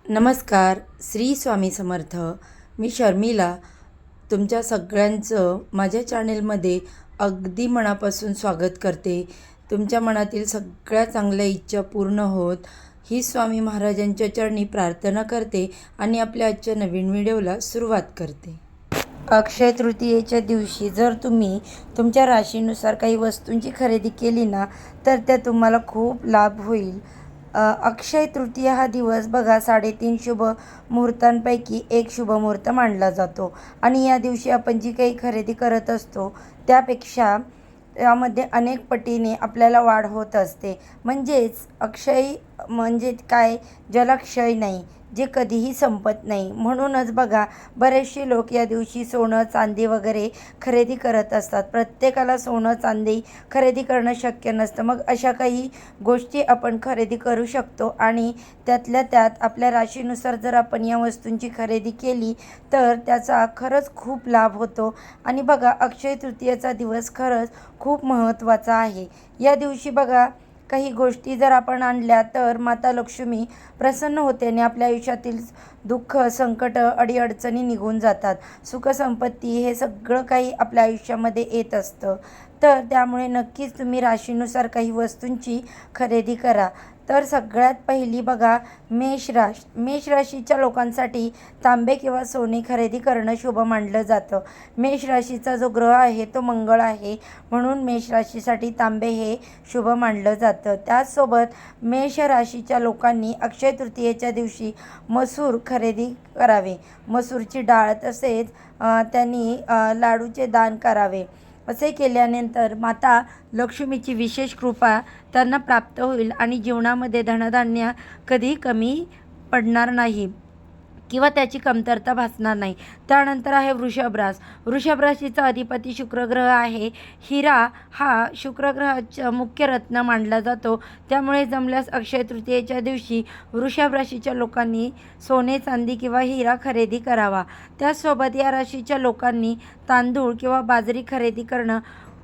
नमस्कार. श्री स्वामी समर्थ. मी शर्मिला तुमच्या सगळ्यांचं माझ्या चॅनेलमध्ये अगदी मनापासून स्वागत करते. तुमच्या मनातील सगळ्या चांगल्या इच्छा पूर्ण होत ही स्वामी महाराजांच्या चरणी प्रार्थना करते आणि आपल्या आजच्या नवीन व्हिडिओला सुरुवात करते. अक्षय तृतीयेच्या दिवशी जर तुम्ही तुमच्या राशीनुसार काही वस्तूंची खरेदी केली ना तर त्या तुम्हाला खूप लाभ होईल. अक्षय तृतीया हा दिवस बघा 3.5 शुभ मुहूर्तांपैकी एक शुभ मुहूर्त मानला जातो आणि या दिवशी आपण जी काही खरेदी करत असतो त्यापेक्षा यामध्ये अनेक पटीने आपल्याला वाढ होत असते. म्हणजेच अक्षय म्हणजे काय, ज्याला क्षय नाही, जे कधीही संपत नाही. म्हणूनच बघा बरेचसे लोक या दिवशी सोनं चांदी वगैरे खरेदी करत असतात. प्रत्येकाला सोनं चांदी खरेदी करणं शक्य नसतं. मग अशा काही गोष्टी आपण खरेदी करू शकतो आणि त्यातल्या त्यात आपल्या राशीनुसार जर आपण या वस्तूंची खरेदी केली तर त्याचा खरंच खूप लाभ होतो. आणि बघा अक्षय तृतीयेचा दिवस खरंच खूप महत्त्वाचा आहे. या दिवशी बघा काही गोष्टी जर आपण आणल्या तर माता लक्ष्मी प्रसन्न होते आणि आपल्या आयुष्यातील दुःख, संकट, अडीअडचणी निघून जातात. सुखसंपत्ती हे सगळं काही आपल्या आयुष्यामध्ये येत असतं. तर त्यामुळे नक्कीच तुम्ही राशीनुसार काही वस्तूंची खरेदी करा. तर सगळ्यात पहिली बघा मेष राशीच्या लोकांसाठी तांबे किंवा सोने खरेदी करणं शुभ मानलं जातं. मेष राशीचा जो ग्रह आहे तो मंगळ आहे, म्हणून मेष राशीसाठी तांबे हे शुभ मानलं जातं. त्याचसोबत मेष राशीच्या लोकांनी अक्षय तृतीयेच्या दिवशी मसूर खरेदी करावे. मसूरची डाळ तसेच त्यांनी लाडूचे दान करावे. असे केल्यानंतर माता लक्ष्मीची विशेष कृपा त्यांना प्राप्त होईल आणि जीवनामध्ये धनधान्य कधी कमी पडणार नाही किंवा त्याची कमतरता भासणार नाही. त्यानंतर आहे वृषभ राशीचा अधिपती शुक्र ग्रह आहे. हिरा हा शुक्र ग्रहाचा मुख्य रत्न मानला जातो. त्यामुळे जमल्यास अक्षय तृतीयेच्या दिवशी वृषभ राशीच्या लोकांनी सोने, चांदी किंवा हिरा खरेदी करावा. त्याचसोबत या राशीच्या लोकांनी तांदूळ किंवा बाजरी खरेदी करणं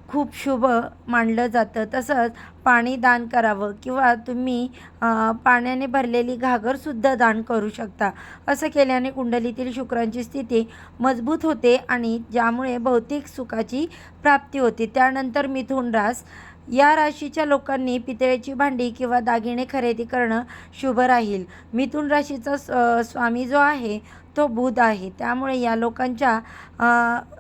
खूप शुभ मानलं जातं. तसंच पाणी दान करावं किंवा तुम्ही पाण्याने भरलेली घागरसुद्धा दान करू शकता. असं केल्याने कुंडलीतील शुक्रांची स्थिती मजबूत होते आणि ज्यामुळे भौतिक सुखाची प्राप्ती होते. त्यानंतर मिथुन या राशीच्या लोकांनी पितळेची भांडी किंवा दागिने खरेदी करणं शुभ राहील. मिथुन राशीचा स्वामी जो आहे तो बुध आहे. त्यामुळे या लोकांच्या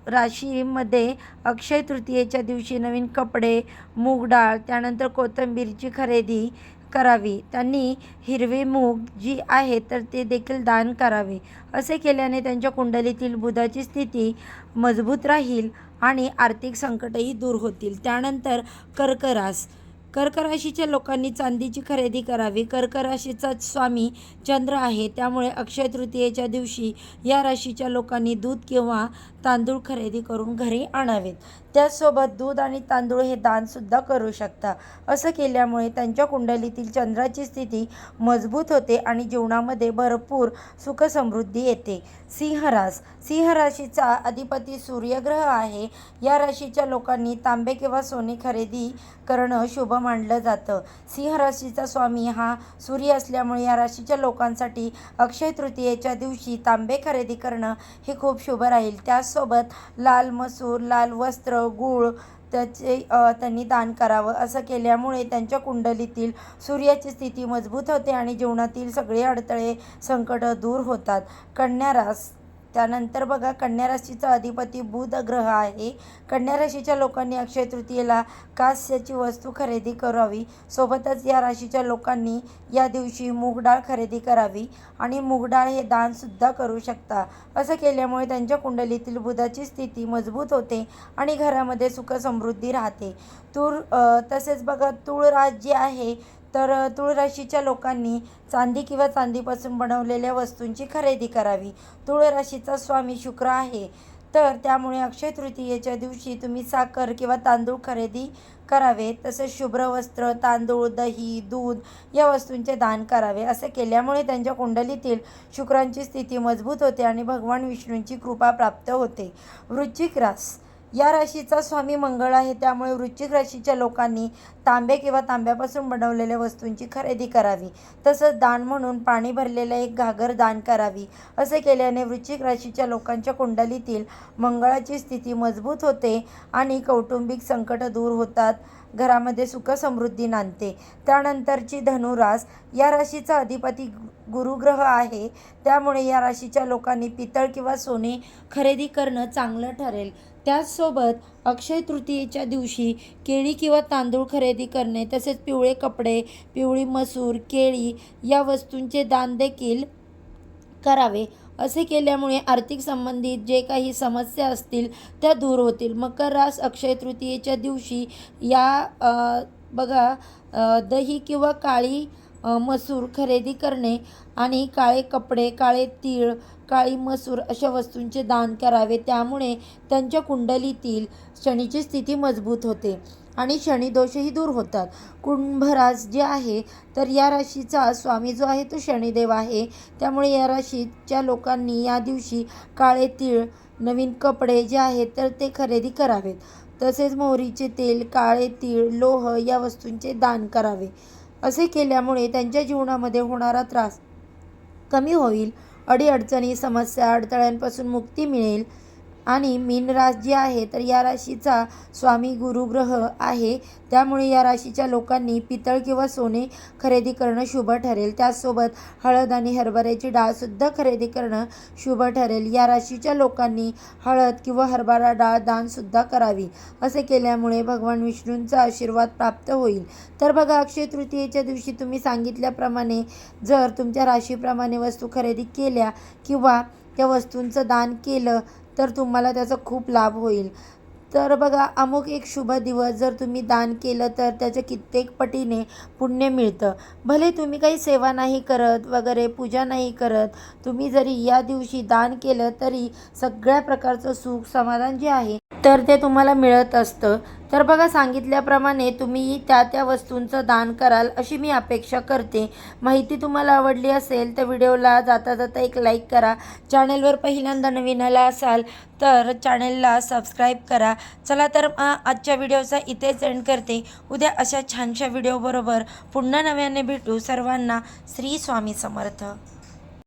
राशीमध्ये अक्षय तृतीयेच्या दिवशी नवीन कपडे, मूग डाळ, त्यानंतर कोथिंबीरची खरेदी करावी. त्यांनी हिरवे मूग जी आहे तर ते देखील दान करावे. असे केल्याने त्यांच्या कुंडलीतील बुधाची स्थिती मजबूत राहील आणि आर्थिक संकटही दूर होतील. त्यानंतर कर्क राशीच्या लोकांनी चांदीची खरेदी करावी. कर्क राशीचा स्वामी चंद्र आहे. त्यामुळे अक्षय तृतीयेच्या दिवशी या राशीच्या लोकांनी दूध किंवा तांदूळ खरेदी करून घरी आणावेत. त्याचसोबत दूध आणि तांदूळ हे दानसुद्धा करू शकता. असं केल्यामुळे त्यांच्या कुंडलीतील चंद्राची स्थिती मजबूत होते आणि जीवनामध्ये भरपूर सुखसमृद्धी येते. सिंह राशीचा अधिपती सूर्यग्रह आहे. या राशीच्या लोकांनी तांबे किंवा सोने खरेदी करणं शुभ मानलं जातं. सिंह राशीचा स्वामी हा सूर्य असल्यामुळे या राशीच्या लोकांसाठी अक्षय तृतीयेच्या दिवशी तांबे खरेदी करणं हे खूप शुभ राहील. त्याचसोबत लाल मसूर, लाल वस्त्र, गूळ त्याचे त्यांनी दान करावं. असं केल्यामुळे त्यांच्या कुंडलीतील सूर्याची स्थिती मजबूत होते आणि जीवनातील सगळे अडथळे, संकट दूर होतात. त्यानंतर बघा कन्या राशीचा अधिपती बुध ग्रह आहे. कन्या राशीच्या लोकांनी अक्षय तृतीयेला कांस्याची वस्तू खरेदी करावी. सोबतच या राशीच्या लोकांनी या दिवशी मूग डाळ खरेदी करावी आणि मूग डाळ हे दानसुद्धा करू शकता. असं केल्यामुळे त्यांच्या कुंडलीतील बुधाची स्थिती मजबूत होते आणि घरामध्ये सुखसमृद्धी राहते. तसेच बघा तूळ जी आहे तर तूळ राशीच्या लोकांनी चांदी किंवा चांदीपासून बनवलेल्या वस्तूंची खरेदी करावी. तूळ राशीचा स्वामी शुक्र आहे. तर त्यामुळे अक्षय तृतीयेच्या दिवशी तुम्ही साखर किंवा तांदूळ खरेदी करावे. तसेच शुभ्र वस्त्र, तांदूळ, दही, दूध या वस्तूंचे दान करावे. असे केल्यामुळे त्यांच्या कुंडलीतील शुक्रांची स्थिती मजबूत होते आणि भगवान विष्णूंची कृपा प्राप्त होते. या राशीचा स्वामी मंगळ आहे, त्यामुळे वृश्चिक राशीच्या लोकांनी तांबे किंवा तांब्यापासून बनवलेल्या वस्तूंची खरेदी करावी. तसंच दान म्हणून पाणी भरलेलं एक घागर दान करावी. असे केल्याने वृश्चिक राशीच्या लोकांच्या कुंडलीतील मंगळाची स्थिती मजबूत होते आणि कौटुंबिक संकट दूर होतात. घरामध्ये सुख समृद्धी नांदते. त्यानंतरची धनुरास या राशीचा अधिपती गुरुग्रह आहे, त्यामुळे या राशीच्या लोकांनी पितळ किंवा सोने खरेदी करणं चांगलं ठरेल. त्याचसोबत अक्षय तृतीयेच्या दिवशी केळी किंवा तांदूळ खरेदी करणे, तसेच पिवळे कपडे, पिवळी मसूर, केळी या वस्तूंचे दान देखील करावे. असे केल्यामुळे आर्थिक संबंधित जे काही समस्या असतील त्या दूर होतील. मकर रास अक्षय तृतीयेच्या दिवशी दही किंवा काळी मसूर खरेदी करणे आणि काळे कपडे, काळे तीळ, काळी मसूर अशा वस्तूंचे दान करावे. त्यामुळे त्यांच्या कुंडलीतील शनीची स्थिती मजबूत होते आणि शनिदोषही दूर होतात. कुंभ रास जे आहे तर या राशीचा स्वामी जो आहे तो शनिदेव आहे, त्यामुळे या राशीच्या लोकांनी या दिवशी काळे तीळ, नवीन कपडे जे आहेत तर ते खरेदी करावेत. तसेच मोहरीचे तेल, काळे तीळ, लोह या वस्तूंचे दान करावे. असे केल्यामुळे त्यांच्या जीवनामध्ये होणारा त्रास कमी होईल. अडीअडचणी, समस्या, अडथळ्यांपासून मुक्ती मिळेल. आणि मीन रास जी आहे तर या राशीचा स्वामी गुरुग्रह आहे, त्यामुळे या राशीच्या लोकांनी पितळ किंवा सोने खरेदी करणं शुभ ठरेल. त्याचसोबत हळद आणि हरभऱ्याची डाळसुद्धा खरेदी करणं शुभ ठरेल. या राशीच्या लोकांनी हळद किंवा हरभरा डाळ दानसुद्धा करावी. असे केल्यामुळे भगवान विष्णूंचा आशीर्वाद प्राप्त होईल. तर बघा, अक्षय तृतीयेच्या दिवशी तुम्ही सांगितल्याप्रमाणे जर तुमच्या राशीप्रमाणे वस्तू खरेदी केल्या किंवा त्या वस्तूंचं दान केलं तर तुम्हाला त्याचा खूप लाभ होईल. तर बघा, अमुक एक शुभ दिवस जर तुम्ही दान केलं तर त्याच्या कित्येक पटीने पुण्य मिळतं. भले तुम्ही काही सेवा नाही करत वगैरे, पूजा नाही करत, तुम्ही जरी या दिवशी दान केलं तरी सगळ्या प्रकारचं सुख समाधान जे आहे तर ते तुम्हाला मिळत असतं. तर बघा, सांगितल्याप्रमाणे तुम्ही त्या वस्तूंचं दान कराल अशी मी अपेक्षा करते. माहिती तुम्हाला आवडली असेल तर व्हिडिओला जाता जाता एक लाईक करा. चॅनेलवर पहिल्यांदा नवीन आला असाल तर चॅनेलला सबस्क्राईब करा. चला तर आजच्या व्हिडिओचा इथेच एंड करते. उद्या अशा छानशा व्हिडिओबरोबर पुन्हा नव्याने भेटू. सर्वांना श्री स्वामी समर्थ.